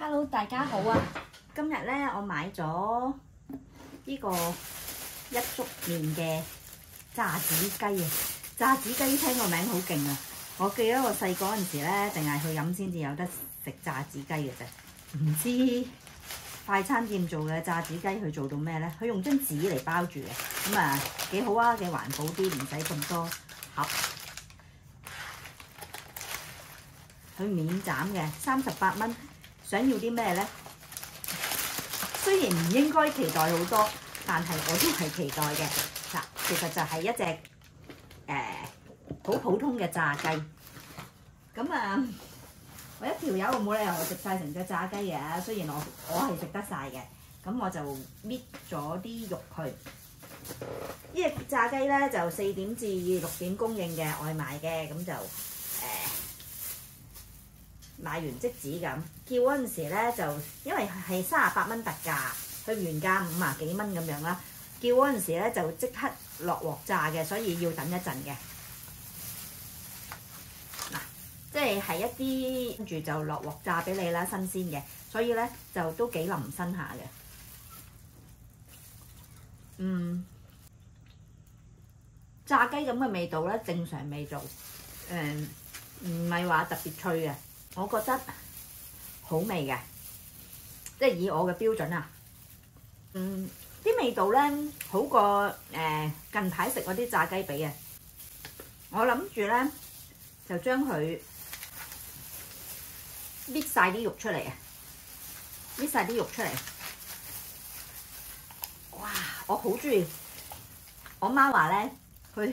Hello， 大家好啊！今日咧，我買咗呢個一粥麵嘅炸子雞啊！炸子雞聽個名好勁啊！我記得我細個嗰陣時咧，淨係去飲先至有得食炸子雞嘅啫。唔知快餐店做嘅炸子雞佢做到咩咧？佢用張紙嚟包住嘅，咁啊幾好啊，幾環保啲，唔使咁多盒。佢免斬嘅，38蚊。想要啲咩咧？雖然唔應該期待好多，但係我都係期待嘅。嗱，其實就係一隻好普通嘅炸雞。咁啊，我一條友我冇理由食晒成隻炸雞嘅。雖然我係食得晒嘅，咁我就搣咗啲肉去。呢隻炸雞咧就4點至6點供應嘅外賣嘅，咁就買完即止咁，叫嗰陣時咧就因為係38蚊特價，佢原價50幾蚊咁樣啦。叫嗰陣時咧就即刻落鑊炸嘅，所以要等一陣嘅。嗱，即係一啲跟住就落鑊炸俾你啦，新鮮嘅，所以咧就都幾腍身下嘅。炸雞咁嘅味道咧，正常味道，唔係話特別脆嘅。我覺得好味嘅，即係以我嘅標準啊，啲味道咧好過近排食嗰啲炸雞髀啊！我諗住咧就將佢搣晒啲肉出嚟啊！搣晒啲肉出嚟，哇！我好中意，我媽話咧，佢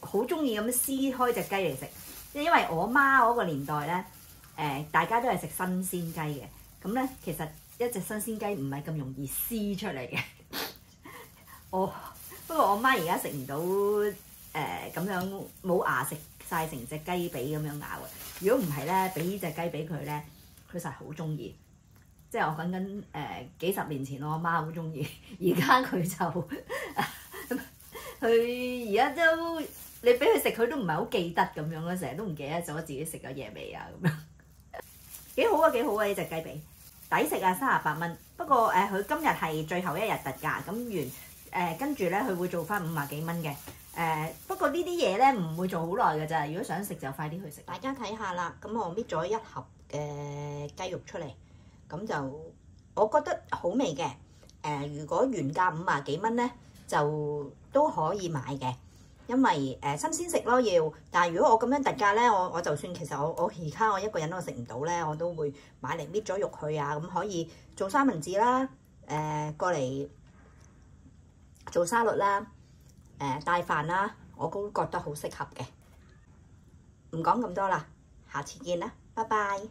好中意咁撕開隻雞嚟食，因為我媽嗰個年代咧。大家都係食新鮮雞嘅，咁咧其實一隻新鮮雞唔係咁容易撕出嚟嘅。不過我媽而家食唔到咁樣冇牙食晒成隻雞髀咁樣咬嘅。如果唔係咧，俾呢隻雞髀佢咧，佢實係好中意。即係我講緊幾十年前我阿媽好中意，而家佢就佢而家都你俾佢食佢都唔係好記得咁樣啦，成日都唔記得咗自己食咗嘢未啊咁樣。幾好啊，幾好啊！呢隻雞髀抵食啊，38蚊。不過佢今日係最後一日特價，咁跟住咧佢會做翻50幾蚊嘅。不過呢啲嘢咧唔會做好耐㗎咋。如果想食就快啲去食。大家睇下啦，咁我搣咗1盒嘅雞肉出嚟，咁就我覺得好味嘅。如果原價50幾蚊咧，就都可以買嘅。因為新鮮食咯要，但係如果我咁樣特價咧，我就算其實我而家我一個人都食唔到咧，我都會買嚟搣咗肉去啊，咁可以做三文治啦，過嚟做沙律啦，帶飯啦，我都覺得好適合嘅。唔講咁多啦，下次見啦，拜拜。